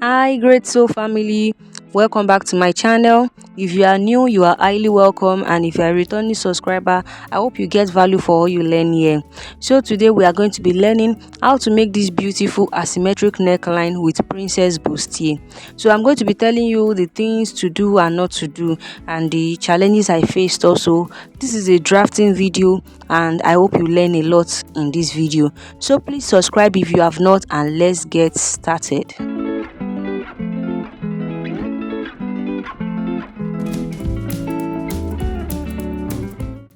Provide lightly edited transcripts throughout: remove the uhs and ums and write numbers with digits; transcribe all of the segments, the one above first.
Hi, great soul family. Welcome back to my channel. If you are new, you are highly welcome, and if you are a returning subscriber, I hope you get value for all you learn here. So today we are going to be learning how to make this beautiful asymmetric neckline with Princess Bustier. So I'm going to be telling you the things to do and not to do, and the challenges I faced also. This is a drafting video, and I hope you learn a lot in this video. So please subscribe if you have not, and let's get started.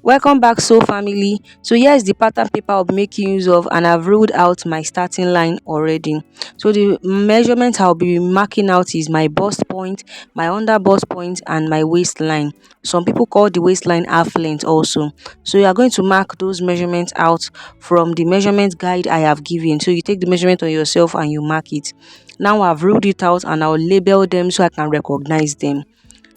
Welcome back, soul family. So here is the pattern paper I'll be making use of, and I've ruled out my starting line already. So the measurement I'll be marking out is my bust point, my under bust point, and my waistline. Some people call the waistline half length also. So you are going to mark those measurements out from the measurement guide I have given. So you take the measurement on yourself and you mark it. Now I've ruled it out, and I'll label them so I can recognize them.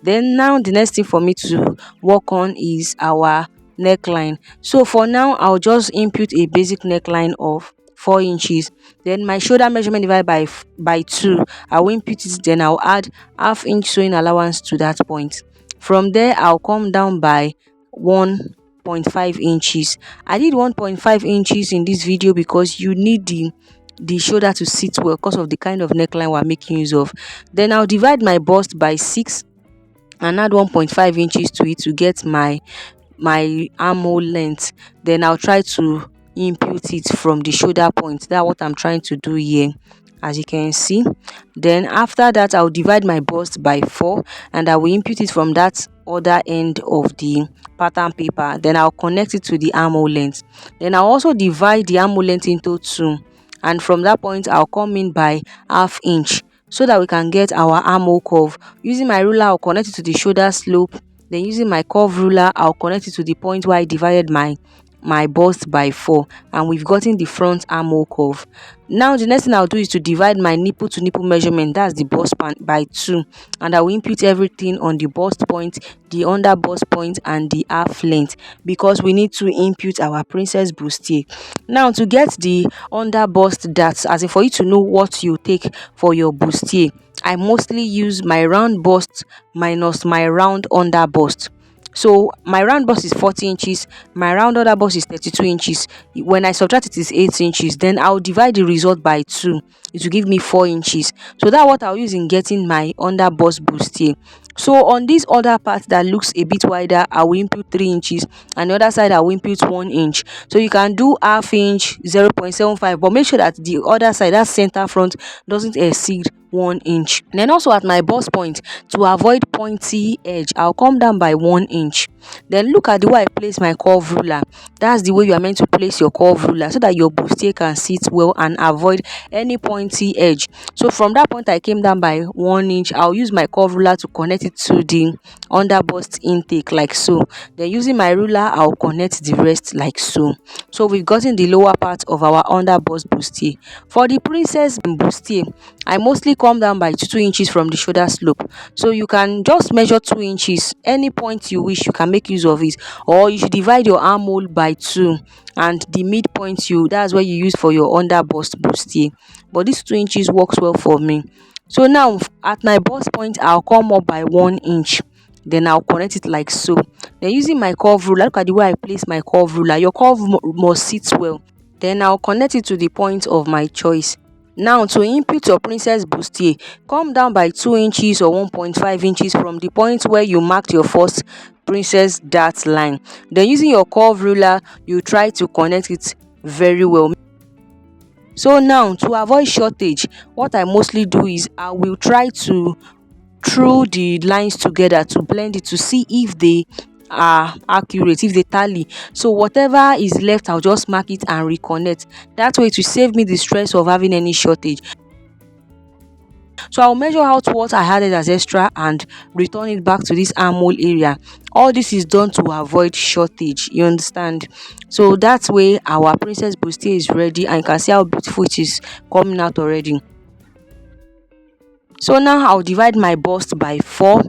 Then now the next thing for me to work on is our neckline. So for now, I'll just input a basic neckline of 4 inches. Then my shoulder measurement divided by 2, I will input it. Then I'll add half inch sewing allowance to that point. From there, I'll come down by 1.5 inches. I did 1.5 inches in this video because you need the shoulder to sit well because of the kind of neckline we're making use of. Then I'll divide my bust by 6 and add 1.5 inches to it to get my armhole length. Then I'll try to input it from the shoulder point. That's what I'm trying to do here, as you can see. Then after that, I'll divide my bust by 4 and I will input it from that other end of the pattern paper. Then I'll connect it to the armhole length. Then I'll also divide the armhole length into 2, and from that point I'll come in by half inch so that we can get our armhole curve. Using my ruler, I'll connect it to the shoulder slope. Then using my curve ruler, I'll connect it to the point where I divided my bust by 4, and we've gotten the front armhole curve. Now the next thing I'll do is to divide my nipple to nipple measurement, that's the bust by 2, and I will input everything on the bust point, the under bust point, and the half length, because we need to input our Princess Bustier. Now to get the under bust dart, as in for you to know what you take for your bustier, I mostly use my round bust minus my round under bust. So my round bust is 40 inches, my round under bust is 32 inches. When I subtract it is 8 inches. Then I'll divide the result by 2. It will give me 4 inches. So that's what I'll use in getting my under bust bustier. So on this other part that looks a bit wider, I will input 3 inches, and the other side I will input 1 inch. So you can do half inch, 0.75, but make sure that the other side, that center front, doesn't exceed 1 inch. Then also at my bust point, to avoid pointy edge, I'll come down by 1 inch. Then look at the way I place my curve ruler. That's the way you are meant to place your curve ruler, so that your bustier can sit well and avoid any pointy edge. So from that point I came down by 1 inch. I'll use my curve ruler to connect it to the under bust intake like so. Then using my ruler, I'll connect the rest like so. So we've gotten the lower part of our under bust bustier. For the Princess Bustier, I mostly come down by 2 inches from the shoulder slope. So you can just measure 2 inches. Any point you wish, you can make use of it. Or you should divide your armhole by 2, and the midpoint, that's where you use for your under bust bustier. But this 2 inches works well for me. So now at my bust point, I'll come up by 1 inch. Then I'll connect it like so. Then using my curve ruler, look at the way I place my curve ruler. Your curve must sit well. Then I'll connect it to the point of my choice. Now to input your Princess Bustier, come down by 2 inches or 1.5 inches from the point where you marked your first princess dart line. Then using your curve ruler, you try to connect it very well. So now to avoid shortage, what I mostly do is I will try to through the lines together to blend it to see if they are accurate, if they tally. So whatever is left, I'll just mark it and reconnect. That way to save me the stress of having any shortage. So I'll measure out what I added as extra and return it back to this armhole area. All this is done to avoid shortage, you understand? So that way our Princess Bustier is ready, and you can see how beautiful it is coming out already. So now I'll divide my bust by 4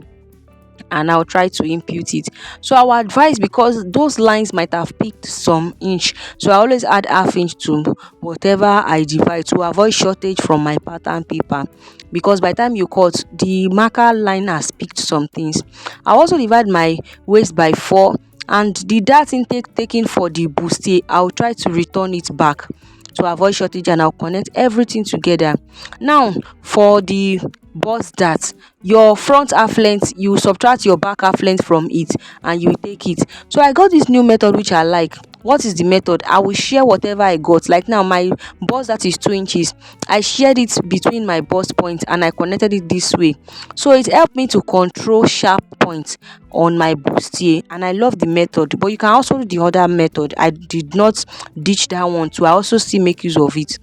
and I'll try to impute it. So I will advise, because those lines might have picked some inch, so I always add half inch to whatever I divide to avoid shortage from my pattern paper, because by the time you cut, the marker line has picked some things. I also divide my waist by 4, and the dart intake taken for the bustier, I'll try to return it back to avoid shortage, and I'll connect everything together. Now for the bust dart, your front half length, you subtract your back half length from it and you take it. So I got this new method which I like. What is the method? I will share whatever I got. Like now, my bust that is 2 inches, I shared it between my bust point and I connected it this way. So it helped me to control sharp points on my bustier, and I love the method. But you can also do the other method. I did not ditch that one too. I also still make use of it.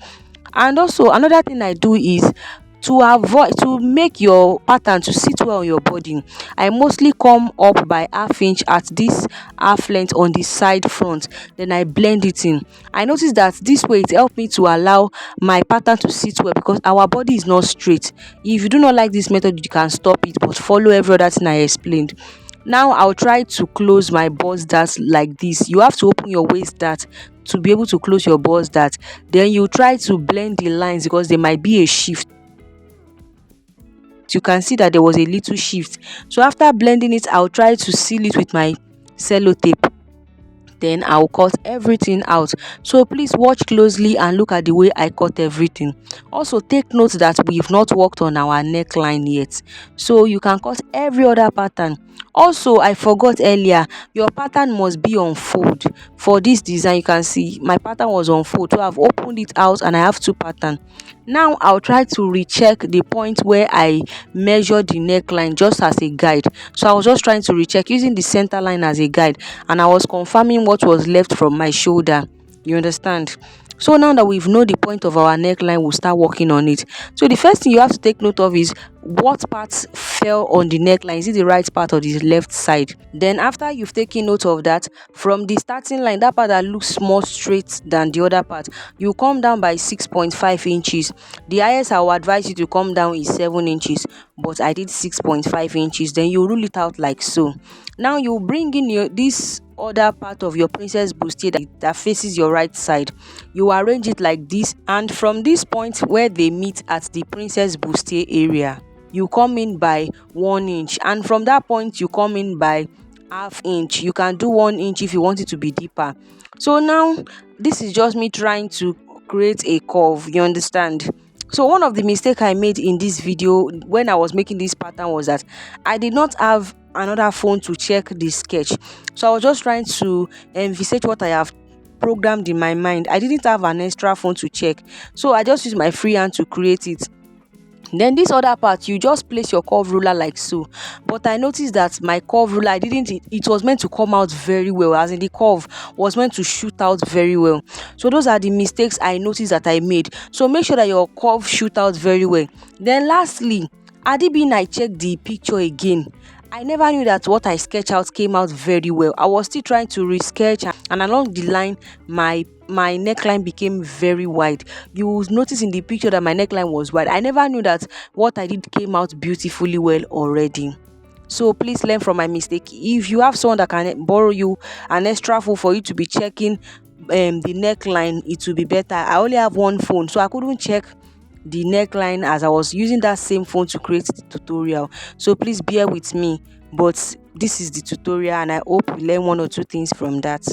And also another thing I do is to make your pattern to sit well on your body. I mostly come up by half inch at this half length on the side front, then I blend it in. I notice that this way it helped me to allow my pattern to sit well, because our body is not straight. If you do not like this method, you can stop it, but follow every other thing I explained. Now I'll try to close my bust dart like this. You have to open your waist dart to be able to close your bust dart. Then you try to blend the lines, because there might be a shift. You can see that there was a little shift. So after blending it, I'll try to seal it with my sellotape. Then I'll cut everything out. So please watch closely and look at the way I cut everything. Also take note that we've not worked on our neckline yet, so you can cut every other pattern. Also, I forgot earlier, your pattern must be on fold. For this design, you can see my pattern was on fold, so I've opened it out and I have two patterns. Now I'll try to recheck the point where I measure the neckline just as a guide. So I was just trying to recheck using the center line as a guide, and I was confirming what was left from my shoulder. You understand? So now that we've know the point of our neckline, we'll start working on it. So the first thing you have to take note of is what parts fell on the neckline. Is it the right part or the left side? Then after you've taken note of that, from the starting line, that part that looks more straight than the other part, you come down by 6.5 inches. The highest I will advise you to come down is 7 inches, but I did 6.5 inches. Then you rule it out like so. Now you bring in this other part of your princess bustier that faces your right side. You arrange it like this, and from this point where they meet at the princess bustier area, you come in by 1 inch, and from that point you come in by half inch. You can do 1 inch if you want it to be deeper. So now this is just me trying to create a curve, you understand? So one of the mistake I made in this video when I was making this pattern was that I did not have another phone to check the sketch. So I was just trying to envisage what I have programmed in my mind. I didn't have an extra phone to check, so I just used my free hand to create it. Then this other part, you just place your curve ruler like so. But I noticed that my curve ruler, I didn't it was meant to come out very well, as in the curve was meant to shoot out very well. So those are the mistakes I noticed that I made. So make sure that your curve shoot out very well. Then lastly, adibin, I checked the picture again. I never knew that what I sketch out came out very well. I was still trying to resketch, and along the line my neckline became very wide. You will notice in the picture that my neckline was wide. I never knew that what I did came out beautifully well already. So please learn from my mistake. If you have someone that can borrow you an extra phone for you to be checking the neckline, it will be better. I only have one phone, so I couldn't check the neckline as I was using that same phone to create the tutorial. So please bear with me, but this is the tutorial and I hope you learn one or two things from that.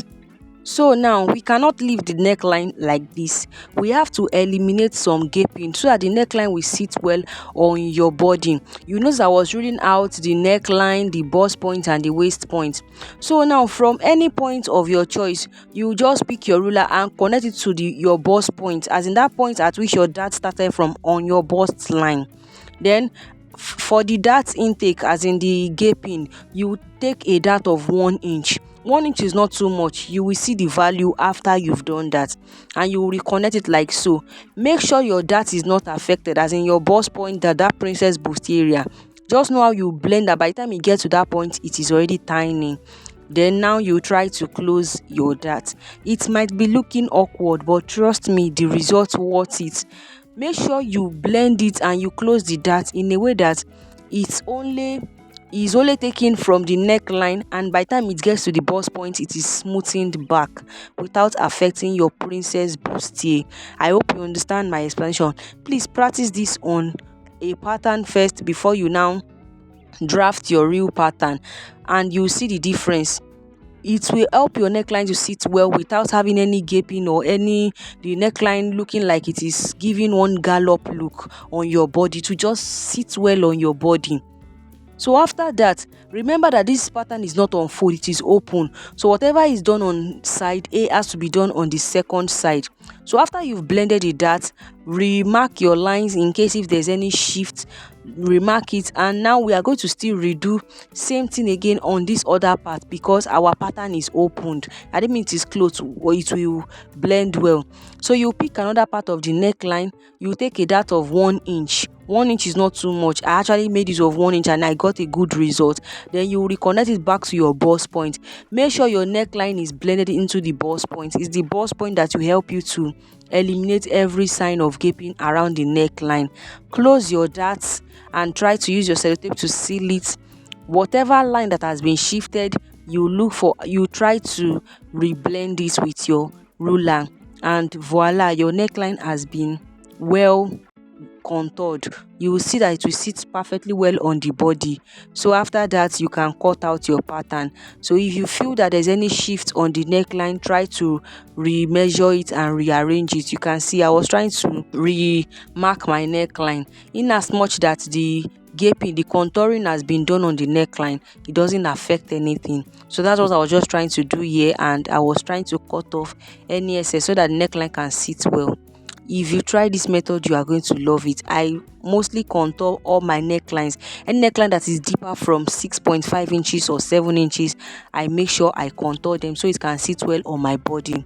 So now we cannot leave the neckline like this. We have to eliminate some gaping so that the neckline will sit well on your body. You notice I was ruling out the neckline, the bust point and the waist point. So now from any point of your choice, you just pick your ruler and connect it to your bust point, as in that point at which your dart started from on your bust line. Then for the dart intake, as in the gaping, you take a dart of 1 inch. 1 inch is not too much. You will see the value after you've done that, and you will reconnect it like so. Make sure your dart is not affected, as in your bust point, that princess bustier area. Just know how you blend that. By the time you get to that point, it is already tiny. Then now you try to close your dart. It might be looking awkward, but trust me, the result worth it. Make sure you blend it and you close the dart in a way that it is only taken from the neckline, and by the time it gets to the bust point, it is smoothened back without affecting your princess bustier. I hope you understand my explanation. Please practice this on a pattern first before you now draft your real pattern, and you see the difference. It will help your neckline to sit well without having any gaping or the neckline looking like it is giving one gallop look on your body. To just sit well on your body. So after that, remember that this pattern is not on fold, it is open. So whatever is done on side A has to be done on the second side. So after you've blended it, that remark your lines in case if there's any shift, remark it. And now we are going to still redo same thing again on this other part, because our pattern is opened. I didn't mean it is closed, or it will blend well. So you pick another part of the neckline, you take a dart of 1 inch. 1 inch is not too much. I actually made use of 1 inch and I got a good result. Then you reconnect it back to your bust point. Make sure your neckline is blended into the bust point. It's the bust point that will help you to eliminate every sign of gaping around the neckline. Close your darts and try to use your sellotape to seal it. Whatever line that has been shifted, you try to reblend it with your ruler, and voila, your neckline has been well contoured. You will see that it will sit perfectly well on the body. So after that, you can cut out your pattern. So if you feel that there's any shift on the neckline, try to remeasure it and rearrange it. You can see I was trying to remark my neckline, in as much that the gaping, the contouring has been done on the neckline, it doesn't affect anything. So that's what I was just trying to do here, and I was trying to cut off any excess so that the neckline can sit well. If you try this method, you are going to love it. I mostly contour all my necklines. Any neckline that is deeper from 6.5 inches or 7 inches, I make sure I contour them so it can sit well on my body.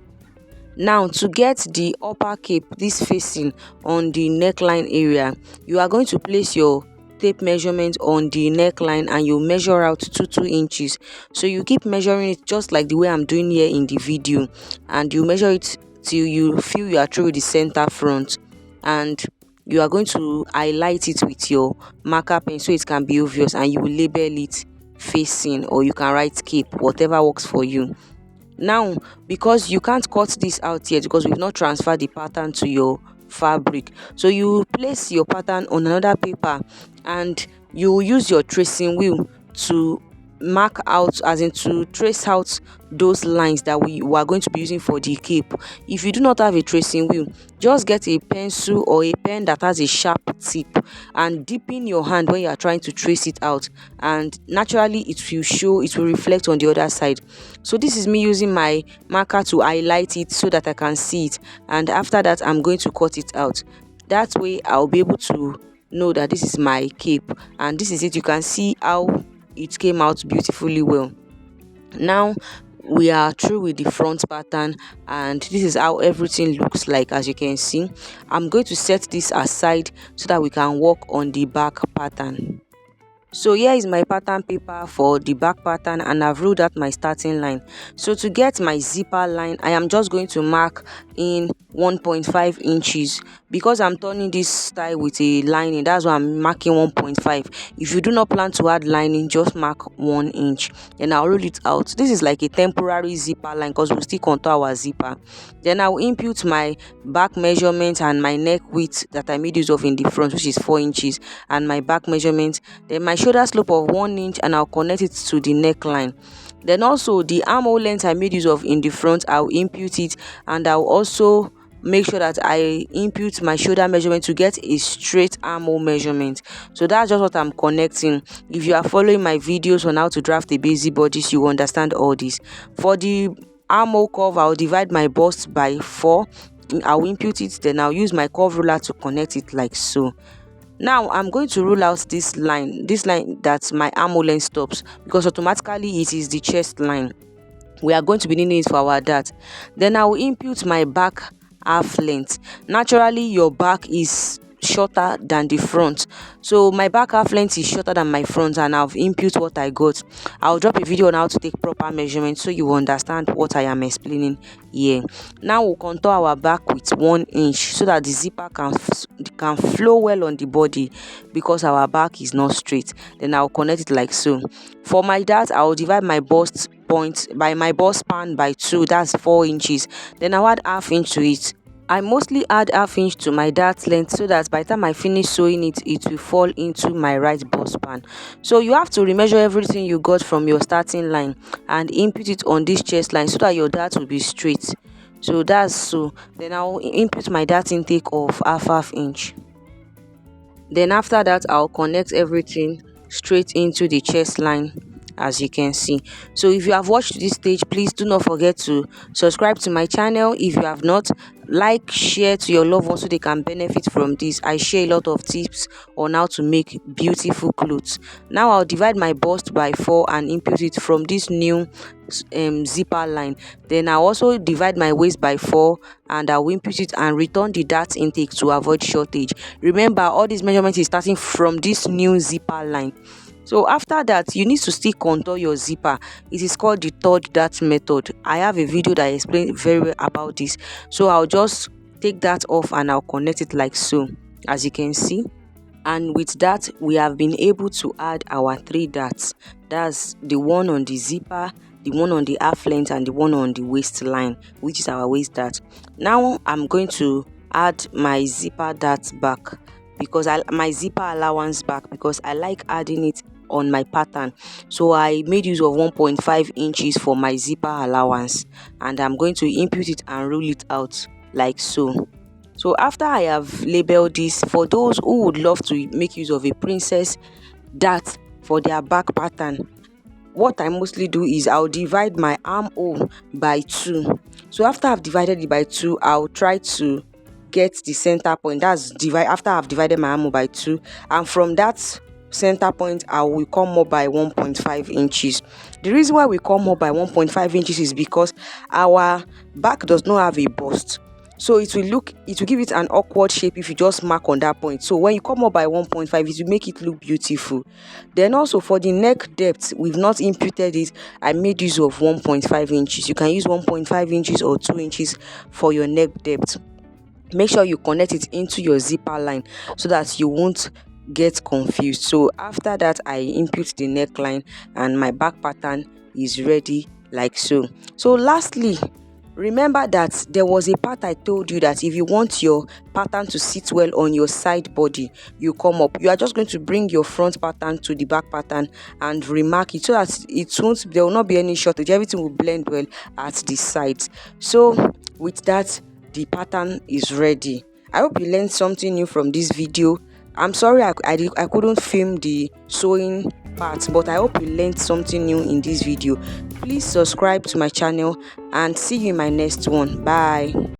Now, to get the upper cape, this facing on the neckline area, you are going to place your tape measurement on the neckline and you measure out 2 inches. So you keep measuring it just like the way I'm doing here in the video, and you measure it till you feel you are through with the center front, and you are going to highlight it with your marker pen so it can be obvious, and you will label it facing, or you can write cape, whatever works for you. Now, because you can't cut this out yet because we've not transferred the pattern to your fabric, so you place your pattern on another paper and you use your tracing wheel to mark out, as in to trace out those lines that we are going to be using for the cape. If you do not have a tracing wheel, just get a pencil or a pen that has a sharp tip and dip in your hand when you are trying to trace it out, and naturally it will reflect on the other side. So this is me using my marker to highlight it so that I can see it, and after that I'm going to cut it out. That way I'll be able to know that this is my cape, and this is it. You can see how it came out beautifully well. Now we are through with the front pattern, and this is how everything looks like. As you can see, I'm going to set this aside so that we can work on the back pattern. So here is my pattern paper for the back pattern, and I've ruled out my starting line. So to get my zipper line, I am just going to mark in 1.5 inches because I'm turning this style with a lining. That's why I'm marking 1.5. If you do not plan to add lining, just mark 1 inch. Then I'll roll it out. This is like a temporary zipper line because we'll still contour our zipper. Then I'll input my back measurement and my neck width that I made use of in the front, which is 4 inches, and my back measurement. Then my shoulder slope of 1 inch, and I'll connect it to the neckline. Then also the armhole length I made use of in the front, I'll input it, and I'll also make sure that I input my shoulder measurement to get a straight armhole measurement. So that's just what I'm connecting. If you are following my videos on how to draft a basic bodice, you will understand all this. For the armhole curve, I'll divide my bust by 4. I'll input it, then I'll use my curve ruler to connect it like so. Now I'm going to rule out this line that my armhole length stops, because automatically it is the chest line. We are going to be needing it for our dart. Then I will input my back half length. Naturally your back is shorter than the front. So my back half length is shorter than my front, and I've input what I got. I'll drop a video on how to take proper measurements so you understand what I am explaining here. Now we'll contour our back with 1 inch so that the zipper can flow well on the body, because our back is not straight. Then I'll connect it like so. For my dart, I'll divide my bust span by 2, that's 4 inches. Then I'll add half inch to it. I mostly add half inch to my dart length so that by the time I finish sewing it, it will fall into my right bust span. So you have to remeasure everything you got from your starting line and input it on this chest line so that your dart will be straight. So that's so. Then I'll input my dart intake of half inch. Then after that, I'll connect everything straight into the chest line, as you can see. So if you have watched this stage, please do not forget to subscribe to my channel. If you have not, like, share to your loved ones so they can benefit from this. I share a lot of tips on how to make beautiful clothes. Now I'll divide my bust by 4 and input it from this new zipper line. Then I'll also divide my waist by 4 and I'll input it and return the dart intake to avoid shortage. Remember, all these measurements is starting from this new zipper line. So after that, you need to still contour your zipper. It is called the third dart method. I have a video that explains very well about this. So I'll just take that off and I'll connect it like so, as you can see. And with that, we have been able to add our 3 darts. That's the one on the zipper, the one on the half length, and the one on the waistline, which is our waist dart. Now I'm going to add my zipper dart back, because my zipper allowance back, because I like adding it on my pattern. So I made use of 1.5 inches for my zipper allowance, and I'm going to input it and roll it out like so. So after I have labeled this, for those who would love to make use of a princess dart for their back pattern, what I mostly do is I'll divide my armhole by 2. So after I've divided it by 2, I'll try to get the center point. That's after I've divided my armhole by 2, and from that center point I will come up by 1.5 inches. The reason why we come up by 1.5 inches is because our back does not have a bust, so it will give it an awkward shape if you just mark on that point. So when you come up by 1.5, it will make it look beautiful. Then also for the neck depth, we've not imputed it. I made use of 1.5 inches. You can use 1.5 inches or 2 inches for your neck depth. Make sure you connect it into your zipper line so that you won't get confused. So after that, I input the neckline and my back pattern is ready like so. So lastly, remember that there was a part I told you that if you want your pattern to sit well on your side body, you come up. You are just going to bring your front pattern to the back pattern and remark it so that there will not be any shortage. Everything will blend well at the sides. So with that, the pattern is ready. I hope you learned something new from this video. I'm sorry I couldn't film the sewing part, but I hope you learned something new in this video. Please subscribe to my channel and see you in my next one. Bye.